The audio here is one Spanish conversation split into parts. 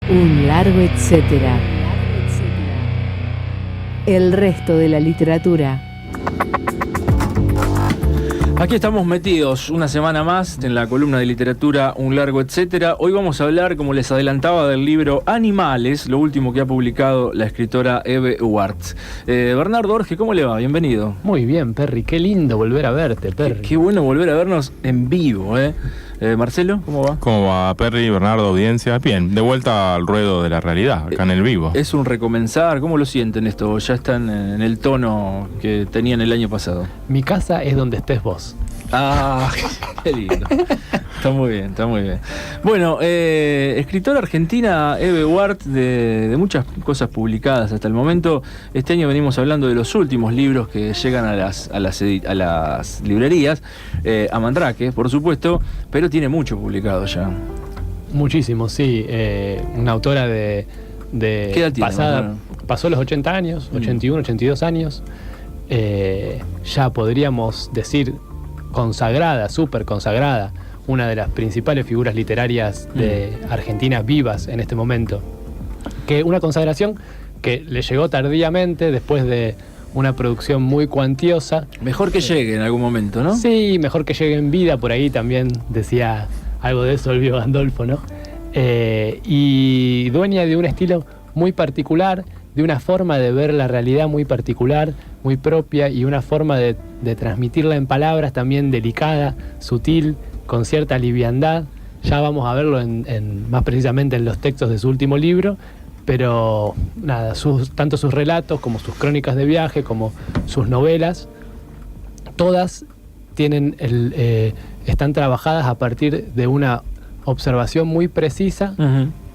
Un largo etcétera. El resto de la literatura. Aquí estamos metidos una semana más en la columna de literatura Un largo etcétera. Hoy vamos a hablar, como les adelantaba, del libro Animales, lo último que ha publicado la escritora Eve Uart. Bernardo Orge, ¿cómo le va? Bienvenido. Muy bien, Perry, qué lindo volver a verte, Perry. Qué bueno volver a vernos en vivo, Marcelo, ¿cómo va? ¿Cómo va, Perry, Bernardo, audiencia? Bien, de vuelta al ruedo de la realidad, acá en el vivo. Es un recomenzar, ¿cómo lo sienten esto? ¿Ya están en el tono que tenían el año pasado? Mi casa es donde estés vos. Ah, qué lindo. Está muy bien, está muy bien. Bueno, escritora argentina Eve Uart, de muchas cosas publicadas hasta el momento. Este año venimos hablando de los últimos libros que llegan a las librerías, a Mandrake, por supuesto, pero tiene mucho publicado ya. Muchísimo, sí. Una autora de ¿Qué edad tiene, pasada, pasó los 80 años, 81, 82 años. Ya podríamos decir consagrada, súper consagrada, una de las principales figuras literarias de Argentina vivas en este momento. Que una consagración que le llegó tardíamente, después de una producción muy cuantiosa. Mejor que llegue en algún momento, ¿no? Sí, mejor que llegue en vida, por ahí también decía algo de eso Elvio Gandolfo, ¿no? Y dueña de un estilo muy particular, de una forma de ver la realidad muy particular, muy propia, y una forma de transmitirla en palabras también delicada, sutil, con cierta liviandad. Ya vamos a verlo más precisamente en los textos de su último libro, pero nada, tanto sus relatos como sus crónicas de viaje, como sus novelas, todas están trabajadas a partir de una observación muy precisa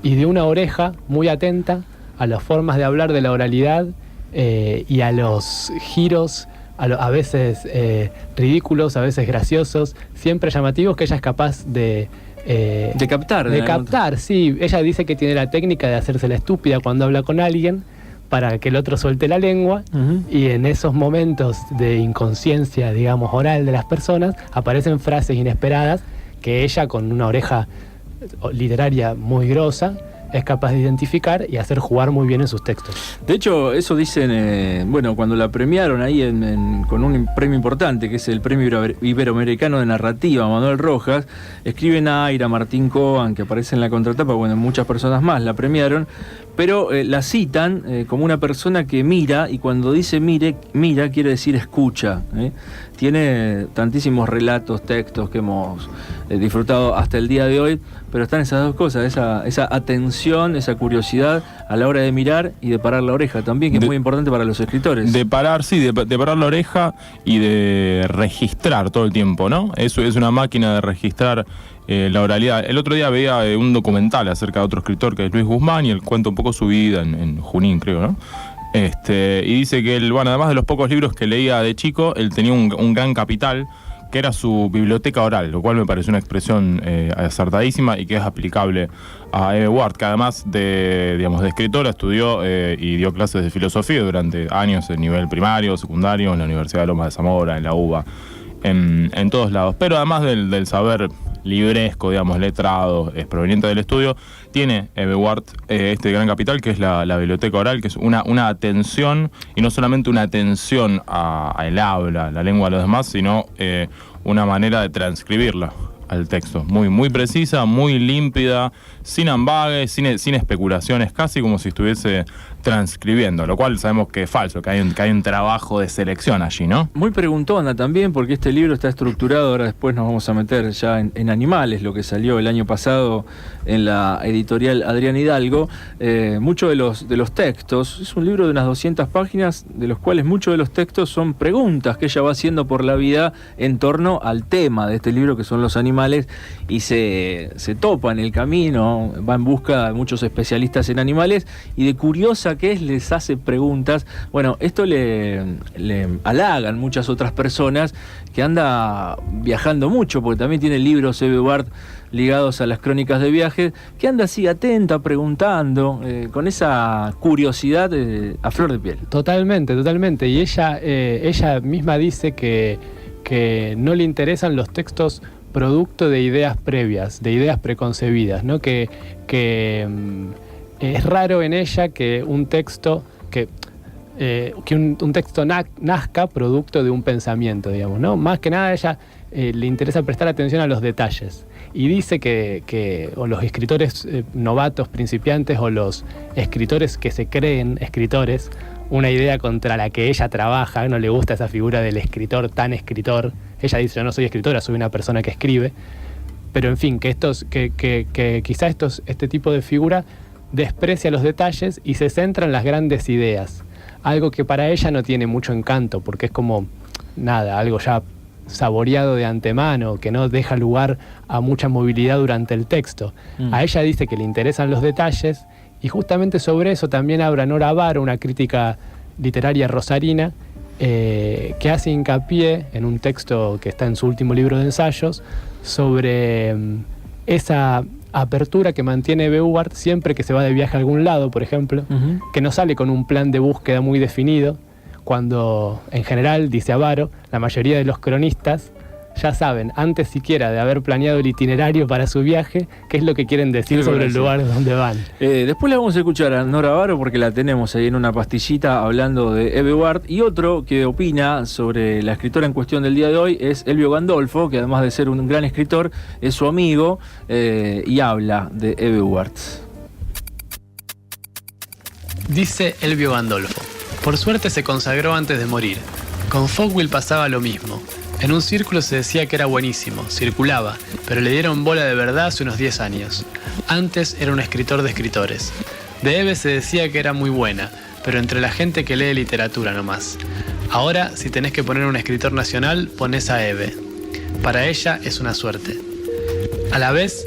y de una oreja muy atenta a las formas de hablar de la oralidad y a los giros, a veces ridículos, a veces graciosos, siempre llamativos, que ella es capaz de captar. De captar, sí. Ella dice que tiene la técnica de hacerse la estúpida cuando habla con alguien para que el otro suelte la lengua, y en esos momentos de inconsciencia, digamos, oral de las personas, aparecen frases inesperadas que ella, con una oreja literaria muy grosa, es capaz de identificar y hacer jugar muy bien en sus textos. De hecho, eso dicen, cuando la premiaron ahí con un premio importante, que es el Premio Iberoamericano de Narrativa, Manuel Rojas, escriben a Aira, Martín Coan, que aparece en la contratapa, muchas personas más la premiaron, pero la citan como una persona que mira, y cuando dice mira, quiere decir escucha. Tiene tantísimos relatos, textos que hemos disfrutado hasta el día de hoy, pero están esas dos cosas, esa atención, esa curiosidad a la hora de mirar y de parar la oreja también, que es muy importante para los escritores. De parar, sí, de parar la oreja y de registrar todo el tiempo, ¿no? Eso es una máquina de registrar la oralidad. El otro día veía un documental acerca de otro escritor que es Luis Guzmán, y él cuenta un poco su vida en Junín, creo, ¿no? Y dice que él, además de los pocos libros que leía de chico, él tenía un gran capital, que era su biblioteca oral, lo cual me parece una expresión acertadísima y que es aplicable a Eve Uart, que además de escritora, estudió y dio clases de filosofía durante años en nivel primario, secundario, en la Universidad de Lomas de Zamora, en la UBA, en todos lados. Pero además del saber libresco, letrado, proveniente del estudio, tiene Eve Uart este gran capital, que es la biblioteca oral, que es una atención, y no solamente una atención al habla, la lengua de los demás, sino una manera de transcribirla al texto, muy precisa, muy límpida, sin ambages, sin especulaciones, casi como si estuviese transcribiendo, lo cual sabemos que es falso, que hay un trabajo de selección allí, ¿no? Muy preguntona también, porque este libro está estructurado, ahora después nos vamos a meter ya en Animales, lo que salió el año pasado en la editorial Adrián Hidalgo. Muchos de los textos, es un libro de unas 200 páginas, de los cuales muchos de los textos son preguntas que ella va haciendo por la vida en torno al tema de este libro, que son los animales, y se topa en el camino, va en busca de muchos especialistas en animales, y de curiosa que es, les hace preguntas. Esto le halagan muchas otras personas, que anda viajando mucho, porque también tiene libros Eve Uart ligados a las crónicas de viajes, que anda así atenta, preguntando, con esa curiosidad a flor de piel. Totalmente. Y ella misma dice que no le interesan los textos producto de ideas previas, de ideas preconcebidas, ¿no? Que es raro en ella que un texto un texto nazca producto de un pensamiento, digamos, ¿no? Más que nada a ella le interesa prestar atención a los detalles. Y dice que o los escritores novatos, principiantes, o los escritores que se creen escritores, una idea contra la que ella trabaja, no le gusta esa figura del escritor tan escritor. Ella dice, yo no soy escritora, soy una persona que escribe. Pero en fin, que quizá este tipo de figura desprecia los detalles y se centra en las grandes ideas. Algo que para ella no tiene mucho encanto, porque es como, nada, algo ya saboreado de antemano, que no deja lugar a mucha movilidad durante el texto. A ella dice que le interesan los detalles, y justamente sobre eso también habla Nora Avaro, una crítica literaria rosarina, que hace hincapié en un texto que está en su último libro de ensayos, sobre esa apertura que mantiene Eberhard siempre que se va de viaje a algún lado, por ejemplo, que no sale con un plan de búsqueda muy definido, cuando en general, dice Avaro, la mayoría de los cronistas ya saben, antes siquiera de haber planeado el itinerario para su viaje, qué es lo que quieren decir sobre el lugar donde van. Después la vamos a escuchar a Nora Avaro porque la tenemos ahí en una pastillita hablando de Eberhard. Y otro que opina sobre la escritora en cuestión del día de hoy es Elvio Gandolfo, que además de ser un gran escritor, es su amigo y habla de Eberhard. Dice Elvio Gandolfo: por suerte se consagró antes de morir. Con Fogwill pasaba lo mismo. En un círculo se decía que era buenísimo, circulaba, pero le dieron bola de verdad hace unos 10 años. Antes era un escritor de escritores. De Eve se decía que era muy buena, pero entre la gente que lee literatura nomás. Ahora, si tenés que poner un escritor nacional, ponés a Eve. Para ella es una suerte. A la vez,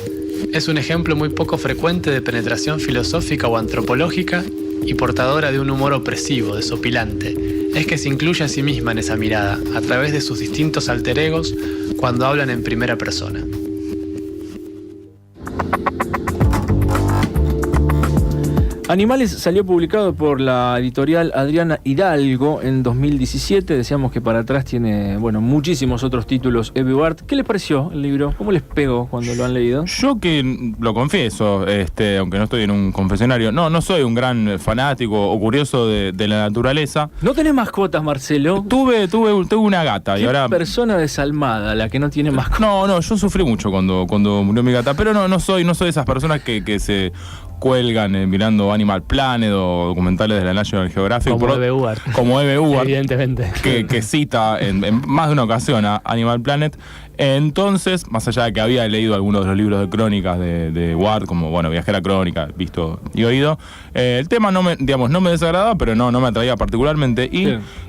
es un ejemplo muy poco frecuente de penetración filosófica o antropológica y portadora de un humor opresivo, desopilante. Es que se incluye a sí misma en esa mirada, a través de sus distintos alter egos, cuando hablan en primera persona. Animales salió publicado por la editorial Adriana Hidalgo en 2017. Decíamos que para atrás tiene, muchísimos otros títulos Eberhard. ¿Qué les pareció el libro? ¿Cómo les pegó cuando lo han leído? Yo que lo confieso, aunque no estoy en un confesionario, no soy un gran fanático o curioso de la naturaleza. ¿No tenés mascotas, Marcelo? Tuve una gata. ¿Qué y ahora persona desalmada la que no tiene mascotas? No, yo sufrí mucho cuando murió mi gata, pero no soy de esas personas que se cuelgan mirando Animal Planet o documentales de la National Geographic. Como Eberhard, evidentemente. Que cita en más de una ocasión a Animal Planet. Entonces, más allá de que había leído algunos de los libros de crónicas de Ward, como Viajera Crónica, visto y oído, el tema no me desagradaba, pero no me atraía particularmente. Y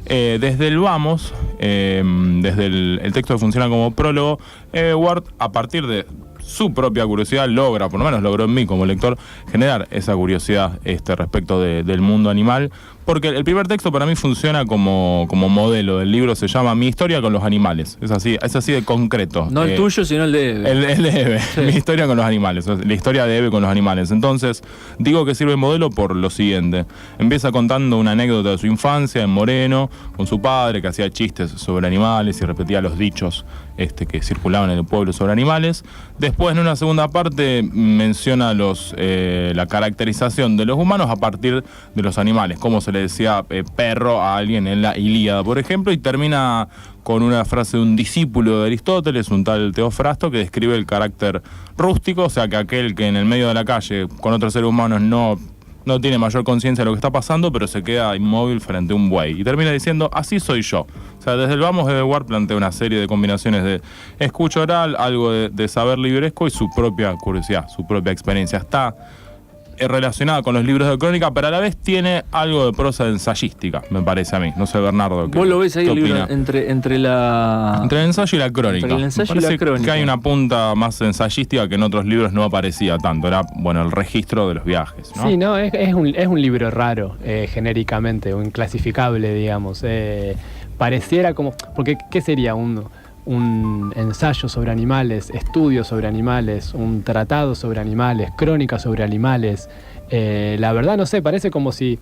desde el Vamos, desde el texto que funciona como prólogo, Ward, a partir de su propia curiosidad, por lo menos logró en mí como lector, generar esa curiosidad respecto del mundo animal, porque el primer texto para mí funciona como modelo del libro. Se llama Mi historia con los animales. Es así de concreto. No el tuyo, sino el de Eve. El de Eve. Sí. Mi historia con los animales. La historia de Eve con los animales. Entonces, digo que sirve modelo por lo siguiente. Empieza contando una anécdota de su infancia en Moreno, con su padre, que hacía chistes sobre animales y repetía los dichos que circulaban en el pueblo sobre animales. Después, en una segunda parte, menciona la caracterización de los humanos a partir de los animales. Cómo se le decía perro a alguien en la Ilíada, por ejemplo, y termina con una frase de un discípulo de Aristóteles, un tal Teofrasto, que describe el carácter rústico, o sea, que aquel que en el medio de la calle con otros seres humanos no tiene mayor conciencia de lo que está pasando, pero se queda inmóvil frente a un buey. Y termina diciendo, así soy yo. O sea, desde el Vamos, Eberhard plantea una serie de combinaciones de escucha oral, algo de saber libresco y su propia curiosidad, su propia experiencia. Está relacionada con los libros de crónica, pero a la vez tiene algo de prosa ensayística, me parece a mí. No sé, Bernardo, ¿vos lo ves ahí el libro entre el ensayo y la crónica? Entre el ensayo y la crónica. Que hay una punta más ensayística que en otros libros no aparecía tanto. Era, el registro de los viajes, ¿no? Sí, no, es un libro raro, genéricamente, o inclasificable, digamos. Pareciera como... Porque, ¿qué sería un ensayo sobre animales, estudio sobre animales, un tratado sobre animales, crónica sobre animales? La verdad no sé, parece como si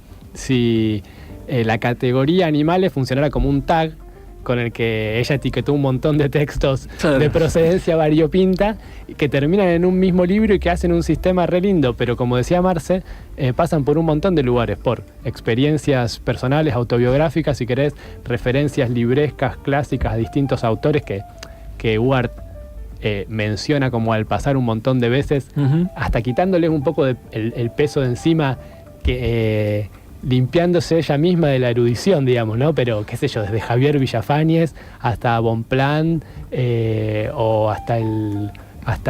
la categoría animales funcionara como un tag con el que ella etiquetó un montón de textos Claro. de procedencia variopinta que terminan en un mismo libro y que hacen un sistema re lindo, pero como decía Marce, pasan por un montón de lugares, por experiencias personales, autobiográficas, si querés, referencias librescas, clásicas a distintos autores que Huart menciona como al pasar un montón de veces, hasta quitándoles un poco el peso de encima, que limpiándose ella misma de la erudición, digamos, ¿no? Pero, qué sé yo, desde Javier Villafañez hasta Bonpland, o hasta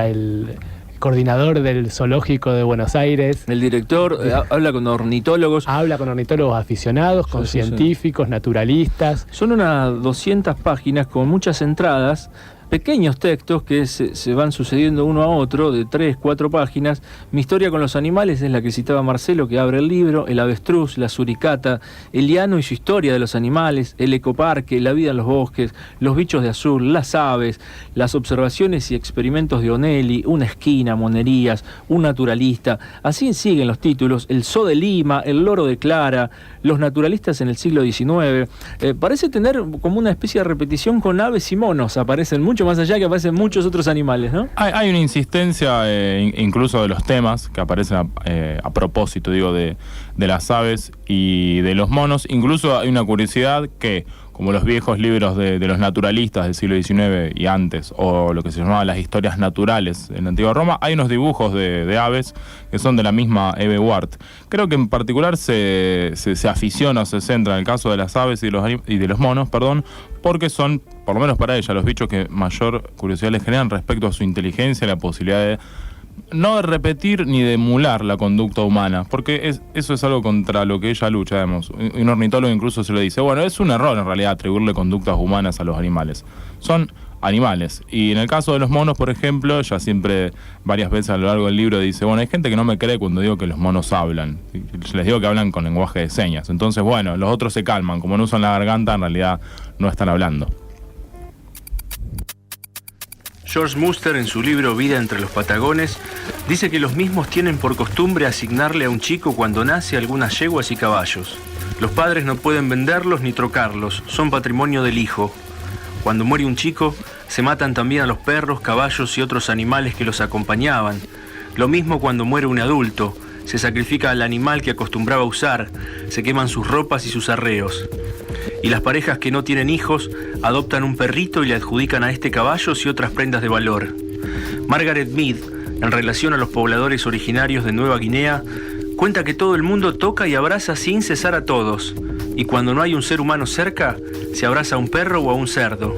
el coordinador del zoológico de Buenos Aires. El director habla con ornitólogos. Habla con ornitólogos aficionados, con Sí, sí, sí. científicos, naturalistas. Son unas 200 páginas con muchas entradas, pequeños textos que se van sucediendo uno a otro, de 3, 4 páginas. Mi historia con los animales es la que citaba Marcelo, que abre el libro: el avestruz, la suricata, el liano y su historia de los animales, el ecoparque, la vida en los bosques, los bichos de azul, las aves, las observaciones y experimentos de Onelli, una esquina, monerías, un naturalista. Así siguen los títulos: el zoo de Lima, el loro de Clara, los naturalistas en el siglo XIX. Parece tener como una especie de repetición con aves y monos. Aparecen mucho más allá, que aparecen muchos otros animales, ¿no? Hay una insistencia incluso de los temas que aparecen a propósito, digo, de las aves y de los monos. Incluso hay una curiosidad que, como los viejos libros de los naturalistas del siglo XIX y antes, o lo que se llamaba las historias naturales en la antigua Roma, hay unos dibujos de aves que son de la misma Eve Huart. Creo que en particular se aficiona o se centra en el caso de las aves y de los monos, porque son, por lo menos para ella, los bichos que mayor curiosidad les generan respecto a su inteligencia y la posibilidad de no de repetir ni de emular la conducta humana, porque eso es algo contra lo que ella lucha, digamos. Un ornitólogo incluso se lo dice. Bueno, es un error en realidad atribuirle conductas humanas a los animales. Son animales. Y en el caso de los monos, por ejemplo, ella siempre, varias veces a lo largo del libro, dice: bueno, hay gente que no me cree cuando digo que los monos hablan. Les digo que hablan con lenguaje de señas. Entonces, bueno, los otros se calman. Como no usan la garganta, en realidad no están hablando. George Muster, en su libro Vida entre los Patagones, dice que los mismos tienen por costumbre asignarle a un chico cuando nace algunas yeguas y caballos. Los padres no pueden venderlos ni trocarlos, son patrimonio del hijo. Cuando muere un chico, se matan también a los perros, caballos y otros animales que los acompañaban. Lo mismo cuando muere un adulto, se sacrifica al animal que acostumbraba usar, se queman sus ropas y sus arreos. Y las parejas que no tienen hijos adoptan un perrito y le adjudican a este caballos y otras prendas de valor. Margaret Mead, en relación a los pobladores originarios de Nueva Guinea, cuenta que todo el mundo toca y abraza sin cesar a todos, y cuando no hay un ser humano cerca, se abraza a un perro o a un cerdo.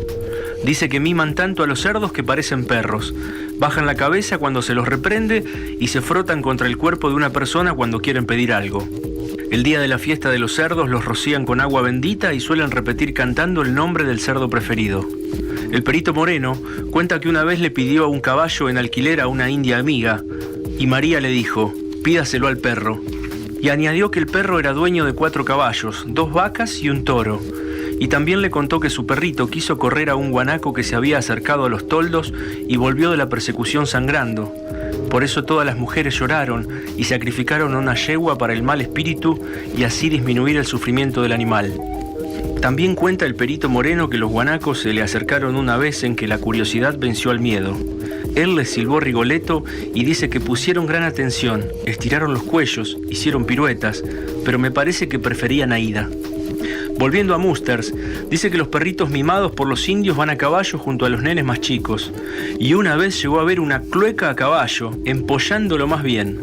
Dice que miman tanto a los cerdos que parecen perros, bajan la cabeza cuando se los reprende y se frotan contra el cuerpo de una persona cuando quieren pedir algo. El día de la fiesta de los cerdos los rocían con agua bendita y suelen repetir cantando el nombre del cerdo preferido. El perito Moreno cuenta que una vez le pidió a un caballo en alquiler a una india amiga, y María le dijo: pídaselo al perro. Y añadió que el perro era dueño de 4 caballos, 2 vacas y un toro. Y también le contó que su perrito quiso correr a un guanaco que se había acercado a los toldos y volvió de la persecución sangrando. Por eso todas las mujeres lloraron y sacrificaron a una yegua para el mal espíritu y así disminuir el sufrimiento del animal. También cuenta el perito Moreno que los guanacos se le acercaron una vez en que la curiosidad venció al miedo. Él les silbó Rigoletto y dice que pusieron gran atención, estiraron los cuellos, hicieron piruetas, pero me parece que preferían a Ida. Volviendo a Musters, dice que los perritos mimados por los indios van a caballo junto a los nenes más chicos, y una vez llegó a ver una clueca a caballo, empollándolo más bien.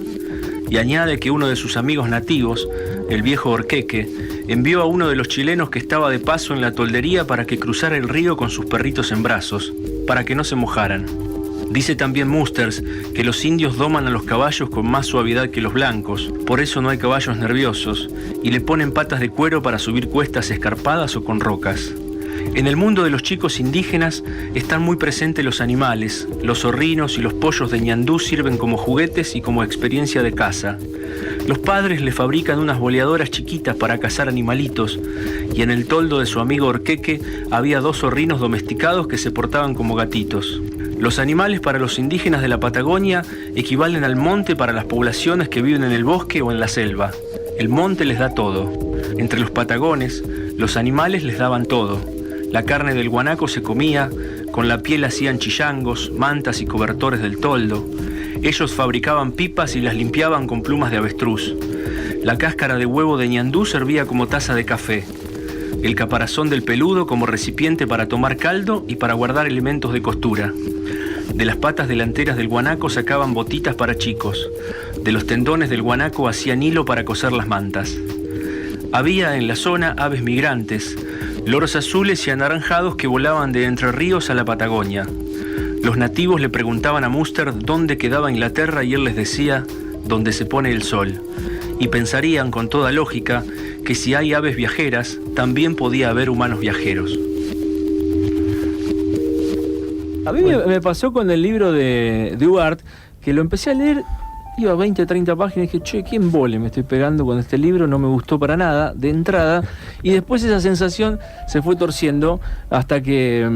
Y añade que uno de sus amigos nativos, el viejo Orqueque, envió a uno de los chilenos que estaba de paso en la toldería para que cruzara el río con sus perritos en brazos, para que no se mojaran. Dice también Musters que los indios doman a los caballos con más suavidad que los blancos, por eso no hay caballos nerviosos, y le ponen patas de cuero para subir cuestas escarpadas o con rocas. En el mundo de los chicos indígenas están muy presentes los animales. Los zorrinos y los pollos de ñandú sirven como juguetes y como experiencia de caza. Los padres le fabrican unas boleadoras chiquitas para cazar animalitos, y en el toldo de su amigo Orqueque había 2 zorrinos domesticados que se portaban como gatitos. Los animales para los indígenas de la Patagonia equivalen al monte para las poblaciones que viven en el bosque o en la selva. El monte les da todo. Entre los patagones, los animales les daban todo. La carne del guanaco se comía, con la piel hacían chillangos, mantas y cobertores del toldo. Ellos fabricaban pipas y las limpiaban con plumas de avestruz. La cáscara de huevo de ñandú servía como taza de café. El caparazón del peludo como recipiente para tomar caldo y para guardar elementos de costura. De las patas delanteras del guanaco sacaban botitas para chicos. De los tendones del guanaco hacían hilo para coser las mantas. Había en la zona aves migrantes, loros azules y anaranjados que volaban de Entre Ríos a la Patagonia. Los nativos le preguntaban a Muster dónde quedaba Inglaterra y él les decía, donde se pone el sol. Y pensarían con toda lógica que si hay aves viajeras, también podía haber humanos viajeros. A mí me pasó con el libro de Huart, que lo empecé a leer, iba a 20 o 30 páginas y dije, che, ¿qué embole me estoy pegando con este libro? No me gustó para nada, de entrada, y después esa sensación se fue torciendo hasta que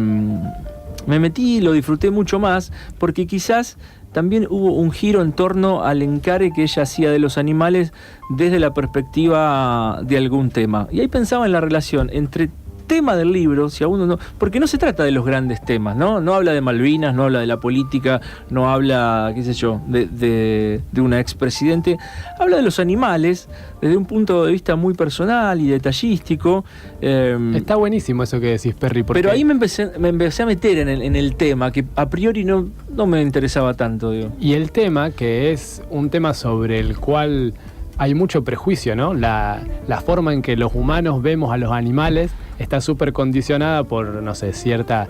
me metí y lo disfruté mucho más, porque quizás también hubo un giro en torno al encare que ella hacía de los animales desde la perspectiva de algún tema. Y ahí pensaba en la relación entre tema del libro, si a uno no, porque no se trata de los grandes temas, ¿no? No habla de Malvinas, no habla de la política, no habla, qué sé yo, de una expresidente, habla de los animales desde un punto de vista muy personal y detallístico. Está buenísimo eso que decís, Perry, porque... Pero ahí me empecé a meter en el tema, que a priori no me interesaba tanto, digo. Y el tema, que es un tema sobre el cual hay mucho prejuicio, ¿no? La forma en que los humanos vemos a los animales está súper condicionada por, no sé, cierta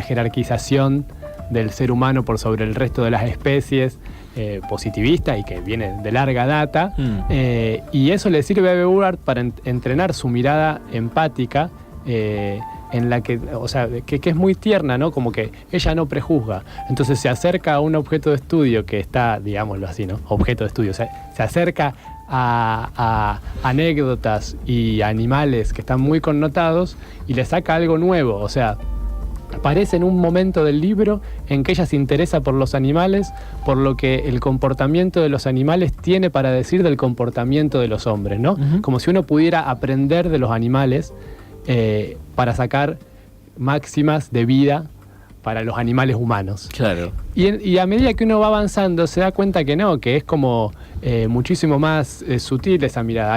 jerarquización del ser humano por sobre el resto de las especies, positivista y que viene de larga data. Y eso le sirve a Huart para entrenar su mirada empática, en la que, o sea, que es muy tierna, ¿no? Como que ella no prejuzga. Entonces se acerca a un objeto de estudio que está, digámoslo así, ¿no? Objeto de estudio. O sea, se acerca a anécdotas y animales que están muy connotados y le saca algo nuevo. O sea, aparece en un momento del libro en que ella se interesa por los animales, por lo que el comportamiento de los animales tiene para decir del comportamiento de los hombres, ¿no? Como si uno pudiera aprender de los animales para sacar máximas de vida para los animales humanos. Claro. Y a medida que uno va avanzando se da cuenta que no, que es como muchísimo más sutil esa mirada.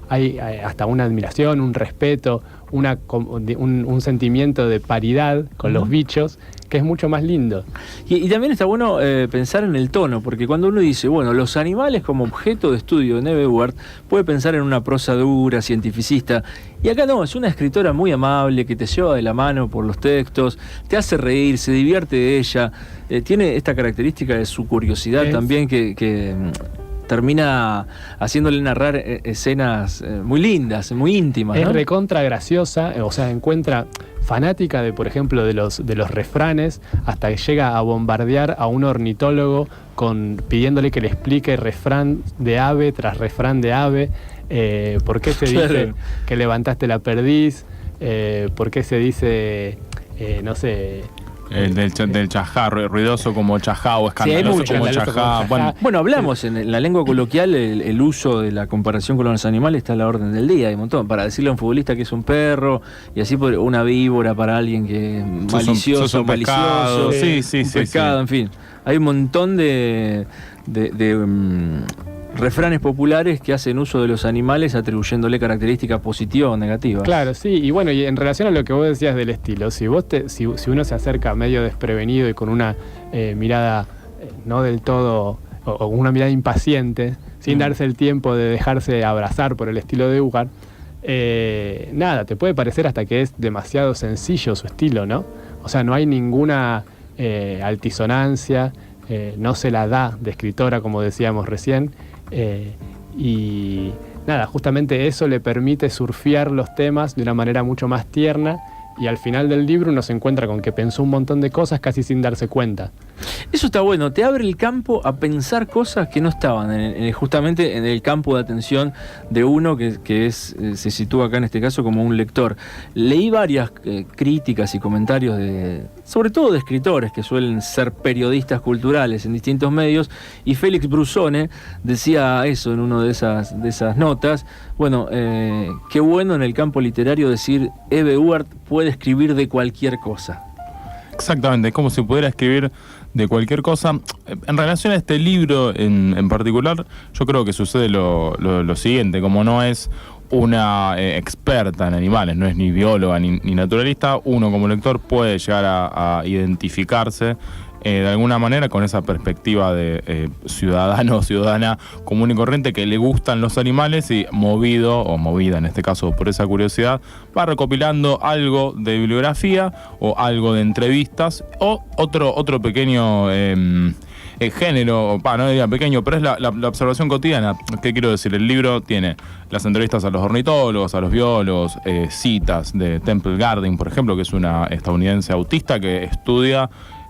Hay hasta una admiración, un respeto, un sentimiento de paridad con los bichos que es mucho más lindo. Y también está bueno pensar en el tono, porque cuando uno dice, bueno, los animales como objeto de estudio de Neve Huart, puede pensar en una prosa dura, cientificista, y acá no, es una escritora muy amable que te lleva de la mano por los textos, te hace reír, se divierte de ella, tiene esta característica de su curiosidad también que termina haciéndole narrar escenas muy lindas, muy íntimas, ¿no? Es recontra graciosa, o sea, encuentra fanática de, por ejemplo, de los refranes, hasta que llega a bombardear a un ornitólogo pidiéndole que le explique refrán de ave tras refrán de ave, por qué se dice que levantaste la perdiz, por qué se dice, no sé... del chajá, ruidoso como chajá o escandaloso como chajá. Bueno, hablamos en la lengua coloquial, el uso de la comparación con los animales está a la orden del día, hay un montón. Para decirle a un futbolista que es un perro, y así una víbora para alguien que es malicioso, malicioso, un pescado, en fin. Hay un montón de refranes populares que hacen uso de los animales atribuyéndole características positivas o negativas. Claro, sí, y bueno, y en relación a lo que vos decías del estilo, si uno se acerca medio desprevenido y con una mirada no del todo, o una mirada impaciente, sin darse el tiempo de dejarse abrazar por el estilo de Huart, nada, te puede parecer hasta que es demasiado sencillo su estilo, ¿no? O sea, no hay ninguna altisonancia, no se la da de escritora, como decíamos recién, y nada, justamente eso le permite surfear los temas de una manera mucho más tierna y al final del libro uno se encuentra con que pensó un montón de cosas casi sin darse cuenta. Eso está bueno, te abre el campo a pensar cosas que no estaban justamente en el campo de atención de uno se sitúa acá en este caso como un lector. Leí varias críticas y comentarios sobre todo de escritores que suelen ser periodistas culturales en distintos medios, y Félix Brusone decía eso en una de esas notas. Bueno, qué bueno en el campo literario decir E.B. White puede escribir de cualquier cosa. Exactamente, es como si pudiera escribir de cualquier cosa. En relación a este libro en particular, yo creo que sucede lo siguiente: como no es una experta en animales, no es ni bióloga ni naturalista, uno como lector puede llegar a identificarse de alguna manera con esa perspectiva de ciudadano o ciudadana común y corriente que le gustan los animales, y movido o movida en este caso por esa curiosidad, va recopilando algo de bibliografía o algo de entrevistas o otro pequeño género, no diría pequeño, pero es la observación cotidiana. ¿Qué quiero decir? El libro tiene las entrevistas a los ornitólogos, a los biólogos, citas de Temple Garden, por ejemplo, que es una estadounidense autista que estudia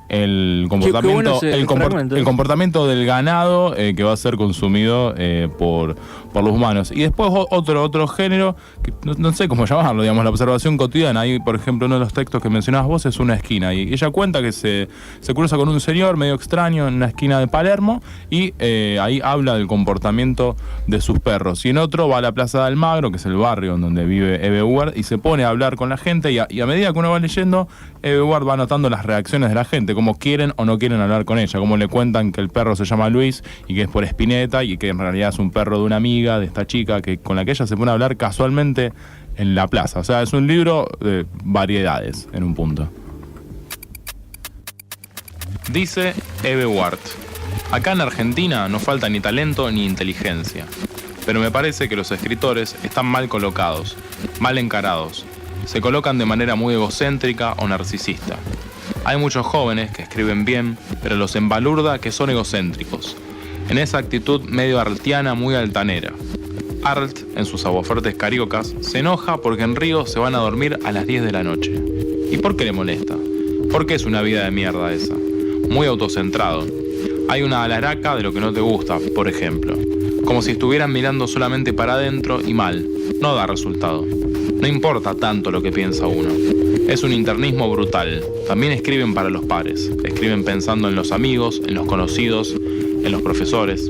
el comportamiento del ganado que va a ser consumido por los humanos. Y después otro género, que no sé cómo llamarlo, digamos, la observación cotidiana. Ahí, por ejemplo, uno de los textos que mencionabas vos es una esquina, y ella cuenta que se cruza con un señor medio extraño en una esquina de Palermo, y ahí habla del comportamiento de sus perros. Y en otro va a la Plaza de Almagro, que es el barrio en donde vive E.B. White, y se pone a hablar con la gente, y a medida que uno va leyendo, E.B. White va notando las reacciones de la gente, cómo quieren o no quieren hablar con ella, cómo le cuentan que el perro se llama Luis y que es por Spinetta, y que en realidad es un perro de una amiga de esta chica con la que ella se pone a hablar casualmente en la plaza. O sea, es un libro de variedades en un punto. Dice E.B. White: acá en Argentina no falta ni talento ni inteligencia, pero me parece que los escritores están mal colocados, mal encarados. Se colocan de manera muy egocéntrica o narcisista. Hay muchos jóvenes que escriben bien, pero los embalurda que son egocéntricos, en esa actitud medio arltiana muy altanera. Arlt, en sus aguafuertes cariocas, se enoja porque en Río se van a dormir a las 10 de la noche. ¿Y por qué le molesta? Porque es una vida de mierda esa, muy autocentrado. Hay una alaraca de lo que no te gusta, por ejemplo, como si estuvieran mirando solamente para adentro y mal, no da resultado. No importa tanto lo que piensa uno. Es un internismo brutal. También escriben para los pares. Escriben pensando en los amigos, en los conocidos, en los profesores.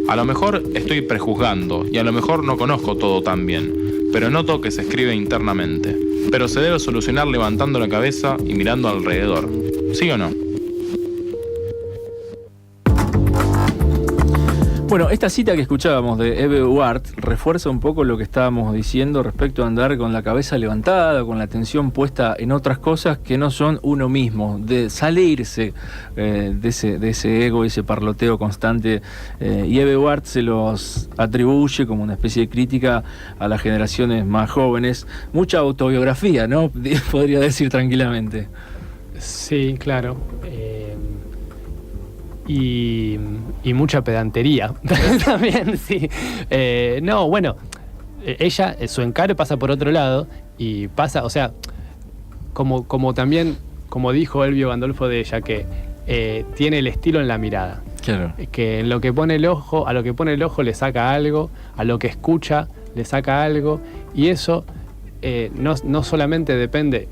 A lo mejor estoy prejuzgando y a lo mejor no conozco todo tan bien, pero noto que se escribe internamente. Pero se debe solucionar levantando la cabeza y mirando alrededor. ¿Sí o no? Bueno, esta cita que escuchábamos de E.B. White refuerza un poco lo que estábamos diciendo respecto a andar con la cabeza levantada, con la atención puesta en otras cosas que no son uno mismo, de salirse de ese ego, ese parloteo constante. Y E.B. White se los atribuye como una especie de crítica a las generaciones más jóvenes. Mucha autobiografía, ¿no? Podría decir tranquilamente. Sí, claro. Y mucha pedantería también, sí. No, bueno, ella, su encare pasa por otro lado y pasa, o sea, como también, como dijo Elvio Gandolfo de ella, que tiene el estilo en la mirada. Claro. Que en lo que pone el ojo, a lo que pone el ojo le saca algo, a lo que escucha le saca algo, y eso no solamente depende,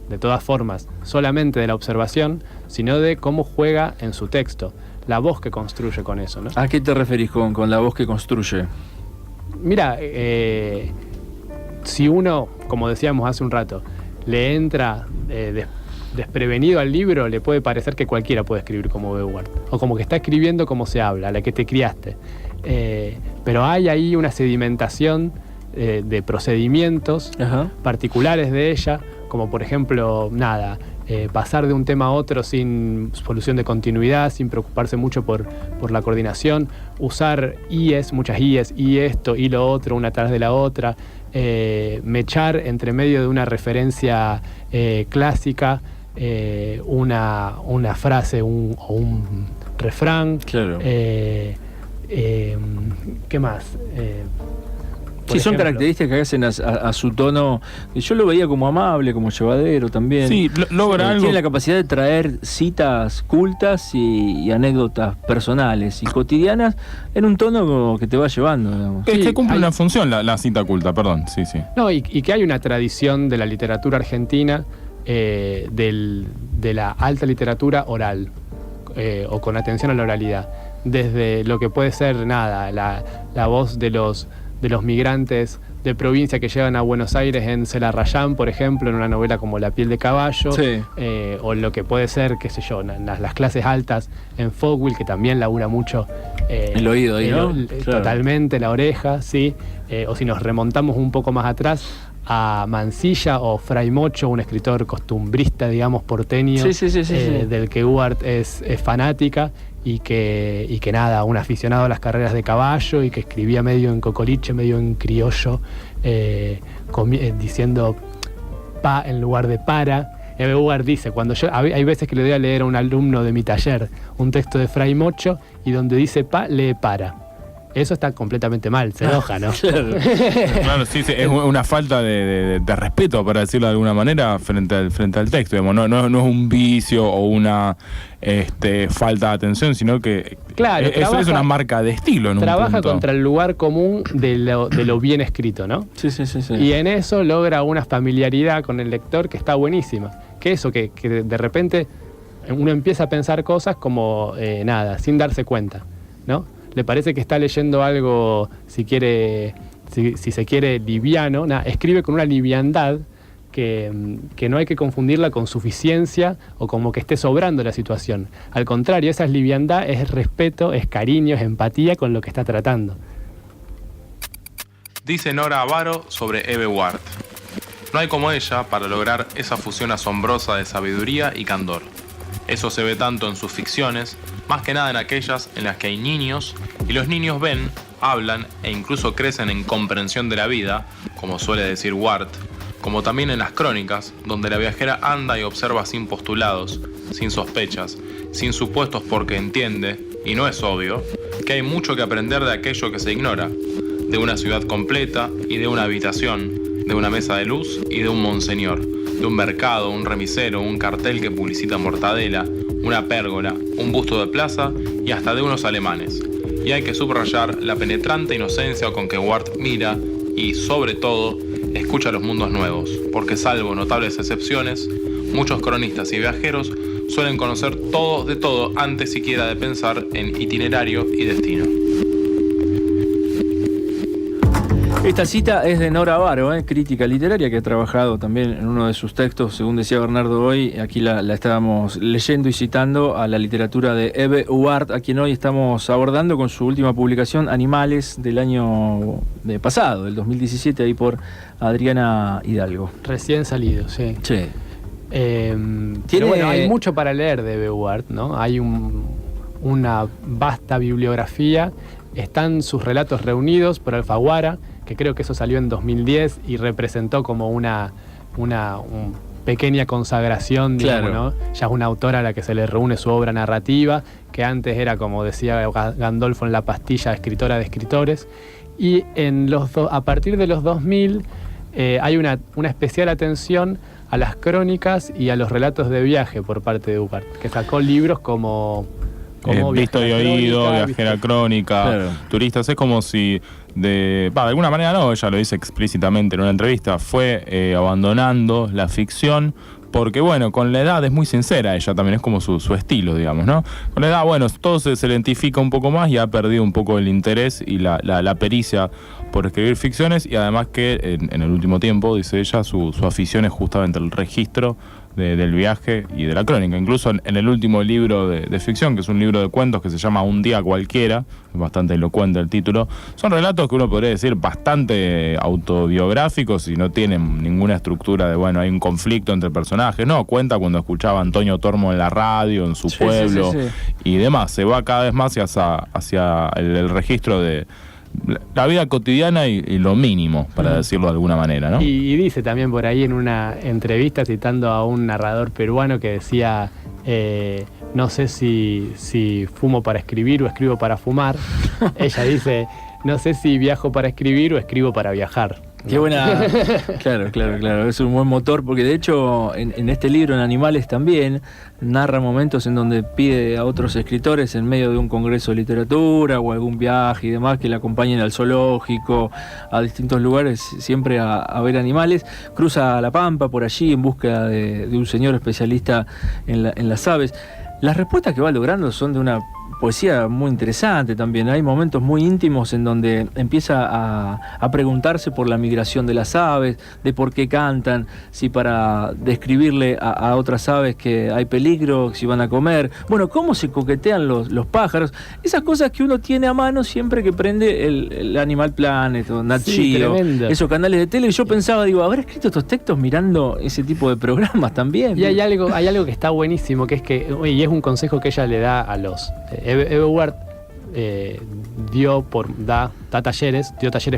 de todas formas, solamente de la observación, sino de cómo juega en su texto, la voz que construye con eso, ¿no? ¿A qué te referís con la voz que construye? Mira, si uno, como decíamos hace un rato, le entra desprevenido al libro, le puede parecer que cualquiera puede escribir como E.B. White, o como que está escribiendo como se habla, a la que te criaste. Pero hay ahí una sedimentación de procedimientos particulares de ella, como por ejemplo, pasar de un tema a otro sin solución de continuidad, sin preocuparse mucho por la coordinación, usar IES, muchas IES, y esto y lo otro, una tras de la otra, mechar entre medio de una referencia clásica, una frase o un refrán. Claro. ¿Qué más? Sí, son características que hacen a su tono. Yo lo veía como amable, como llevadero también. Sí, logra algo. Tiene la capacidad de traer citas cultas y anécdotas personales y cotidianas en un tono que te va llevando, digamos. Es que cumple una función la cita culta, perdón. Sí. No, y que hay una tradición de la literatura argentina, de la alta literatura oral, o con atención a la oralidad. Desde lo que puede ser, la voz de los migrantes de provincia que llegan a Buenos Aires en Celarrayán, por ejemplo, en una novela como La piel de caballo, sí. O lo que puede ser, qué sé yo, las clases altas en Fogwill, que también labura mucho el oído ahí, ¿no? Totalmente, la oreja, sí. O si nos remontamos un poco más atrás a Mansilla o Fray Mocho, un escritor costumbrista, digamos, porteño, sí. del que Huart es fanática. Y que nada, un aficionado a las carreras de caballo y que escribía medio en cocoliche, medio en criollo, diciendo pa en lugar de para. Huart dice, hay veces que le doy a leer a un alumno de mi taller un texto de Fray Mocho y donde dice pa, lee para. Eso está completamente mal, se enoja, ¿no? Claro, sí, es una falta de respeto, para decirlo de alguna manera, frente al texto. Digamos. No es un vicio o una falta de atención, sino que claro, eso es una marca de estilo. Trabaja contra el lugar común de lo bien escrito, ¿no? Sí. Y en eso logra una familiaridad con el lector que está buenísima. Que eso, que de repente uno empieza a pensar cosas como sin darse cuenta, ¿no? Le parece que está leyendo algo, si se quiere, liviano. Escribe con una liviandad que no hay que confundirla con suficiencia o como que esté sobrando la situación. Al contrario, esa liviandad es respeto, es cariño, es empatía con lo que está tratando. Dice Nora Avaro sobre Eve Huart: no hay como ella para lograr esa fusión asombrosa de sabiduría y candor. Eso se ve tanto en sus ficciones, más que nada en aquellas en las que hay niños, y los niños ven, hablan e incluso crecen en comprensión de la vida, como suele decir Huart, como también en las crónicas, donde la viajera anda y observa sin postulados, sin sospechas, sin supuestos porque entiende, y no es obvio, que hay mucho que aprender de aquello que se ignora, de una ciudad completa y de una habitación, de una mesa de luz y de un monseñor, de un mercado, un remisero, un cartel que publicita mortadela, una pérgola, un busto de plaza y hasta de unos alemanes. Y hay que subrayar la penetrante inocencia con que Huart mira y, sobre todo, escucha los mundos nuevos, porque salvo notables excepciones, muchos cronistas y viajeros suelen conocer todo de todo antes siquiera de pensar en itinerario y destino. Esta cita es de Nora Avaro, crítica literaria, que ha trabajado también en uno de sus textos, según decía Bernardo hoy. Aquí la estábamos leyendo y citando a la literatura de Eve Huart, a quien hoy estamos abordando con su última publicación, Animales, del año pasado, del 2017, ahí por Adriana Hidalgo. Recién salido, sí. Sí. Pero bueno, hay mucho para leer de Eve Huart, ¿no? Hay una vasta bibliografía. Están sus relatos reunidos por Alfaguara, que creo que eso salió en 2010 y representó como una pequeña consagración, digamos, claro, ¿no? Ya es una autora a la que se le reúne su obra narrativa, que antes era, como decía Gandolfo en La Pastilla, escritora de escritores. Y a partir de los 2000 hay una especial atención a las crónicas y a los relatos de viaje por parte de Huart, que sacó libros como Visto y Oído, Viajera Crónica, claro, Turistas. Es como si, de alguna manera no, ella lo dice explícitamente en una entrevista, fue abandonando la ficción, porque bueno, con la edad es muy sincera, ella también es como su estilo, digamos, ¿no? Con la edad, bueno, todo se identifica un poco más y ha perdido un poco el interés y la pericia por escribir ficciones, y además que en el último tiempo, dice ella, su afición es justamente el registro del viaje y de la crónica. Incluso en el último libro de ficción, que es un libro de cuentos que se llama Un día cualquiera, es bastante elocuente el título, son relatos que uno podría decir bastante autobiográficos y no tienen ninguna estructura de, bueno, hay un conflicto entre personajes. No, cuenta cuando escuchaba a Antonio Tormo en la radio, en su pueblo, sí. Y demás. Se va cada vez más hacia el registro de la vida cotidiana y lo mínimo, para decirlo de alguna manera, ¿no? Y dice también por ahí en una entrevista, citando a un narrador peruano que decía, no sé si fumo para escribir o escribo para fumar. Ella dice, no sé si viajo para escribir o escribo para viajar. Qué buena. Claro. Es un buen motor, porque de hecho en este libro, en Animales, también narra momentos en donde pide a otros escritores en medio de un congreso de literatura o algún viaje y demás que le acompañen al zoológico, a distintos lugares, siempre a ver animales. Cruza la Pampa por allí en busca de un señor especialista en las aves. Las respuestas que va logrando son de una poesía muy interesante también. Hay momentos muy íntimos en donde empieza a preguntarse por la migración de las aves, de por qué cantan, si para describirle a otras aves que hay peligro, si van a comer, bueno, cómo se coquetean los pájaros, esas cosas que uno tiene a mano siempre que prende el Animal Planet o Nat Geo, esos canales de tele. Y yo pensaba, digo, ¿habrá escrito estos textos mirando ese tipo de programas también? Y hay algo que está buenísimo, que es que, y es un consejo que ella le da a los... Eve Ward dio talleres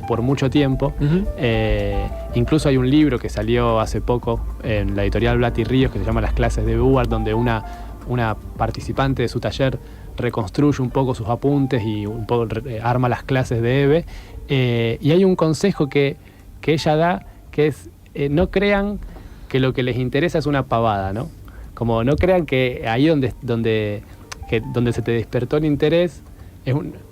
por mucho tiempo. Incluso hay un libro que salió hace poco en la editorial Blat y Ríos que se llama Las clases de Eve Ward, donde una participante de su taller reconstruye un poco sus apuntes y un poco arma las clases de Eve. Y hay un consejo que ella da, que es no crean que lo que les interesa es una pavada, ¿no? Como no crean que ahí donde se te despertó el interés,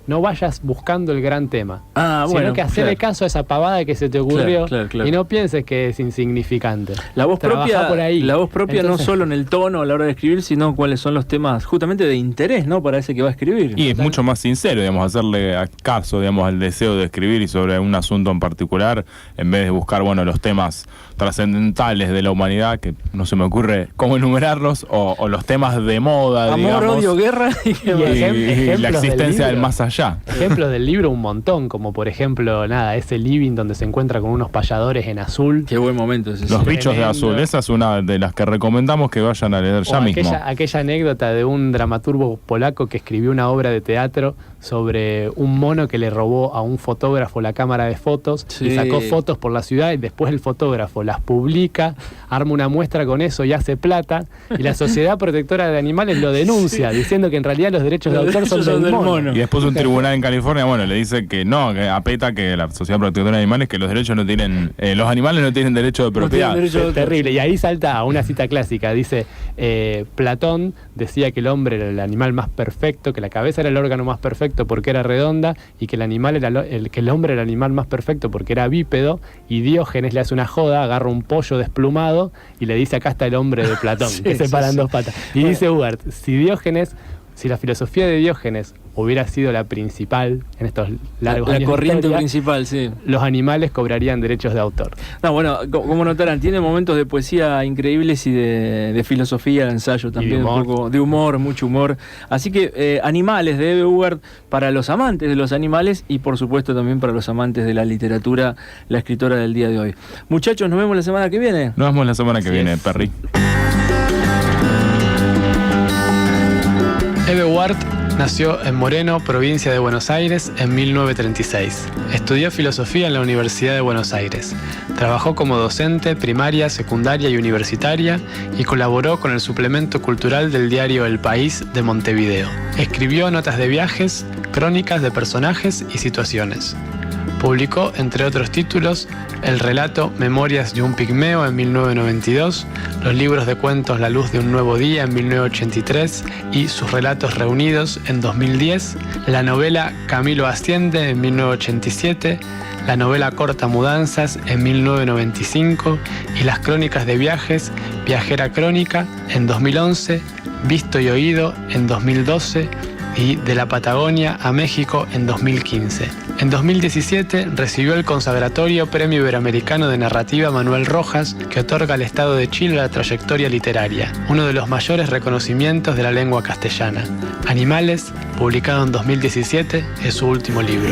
no vayas buscando el gran tema, sino que hacerle caso a esa pavada que se te ocurrió, y no pienses que es insignificante. La voz propia, por ahí. La voz propia. Entonces, no solo en el tono a la hora de escribir, sino cuáles son los temas justamente de interés, ¿no? Para ese que va a escribir. Y es mucho más sincero, digamos, hacerle caso, digamos, al deseo de escribir y sobre un asunto en particular, en vez de buscar, bueno, los temas trascendentales de la humanidad, que no se me ocurre cómo enumerarlos, o los temas de moda, amor, digamos, odio, guerra y la existencia del más allá. Ejemplos del libro un montón, como por ejemplo, ese living donde se encuentra con unos payadores en azul. Qué buen momento ese. Los bichos de azul, esa es una de las que recomendamos que vayan a leer ya mismo. Aquella anécdota de un dramaturgo polaco que escribió una obra de teatro sobre un mono que le robó a un fotógrafo la cámara de fotos, y sacó fotos por la ciudad, y después el fotógrafo las publica, arma una muestra con eso y hace plata, y la Sociedad Protectora de Animales lo denuncia, diciendo que en realidad los derechos de autor son del mono. Y después un tribunal en California, bueno, le dice que no, que apeta que la Sociedad Protectora de Animales, que los derechos no tienen, los animales no tienen derecho de propiedad. Terrible. Y ahí salta a una cita clásica, dice, Platón decía que el hombre era el animal más perfecto, que la cabeza era el órgano más perfecto porque era redonda, y que el hombre era el animal más perfecto porque era bípedo, y Diógenes le hace una joda, agarra un pollo desplumado y le dice, acá está el hombre de Platón, que se paran dos patas. Y dice Hubbard, si la filosofía de Diógenes hubiera sido la principal en estos largos años la corriente de historia, principal, sí, los animales cobrarían derechos de autor. No, bueno, como notarán, tiene momentos de poesía increíbles y de filosofía, de ensayo también, un poco de humor, mucho humor. Así que Animales de Eve Ward, para los amantes de los animales y por supuesto también para los amantes de la literatura, la escritora del día de hoy. Muchachos, nos vemos la semana que viene. Nos vemos la semana que viene, Perry. Eve Ward nació en Moreno, provincia de Buenos Aires, en 1936. Estudió filosofía en la Universidad de Buenos Aires. Trabajó como docente primaria, secundaria y universitaria y colaboró con el suplemento cultural del diario El País de Montevideo. Escribió notas de viajes, crónicas de personajes y situaciones. Publicó, entre otros títulos, el relato Memorias de un pigmeo en 1992, los libros de cuentos La luz de un nuevo día en 1983 y sus relatos reunidos en 2010, la novela Camilo asciende en 1987, la novela corta Mudanzas en 1995 y las crónicas de viajes Viajera Crónica en 2011, Visto y Oído en 2012 y De la Patagonia a México en 2015. En 2017 recibió el consagratorio Premio Iberoamericano de Narrativa Manuel Rojas, que otorga al Estado de Chile la trayectoria literaria, uno de los mayores reconocimientos de la lengua castellana. Animales, publicado en 2017, es su último libro.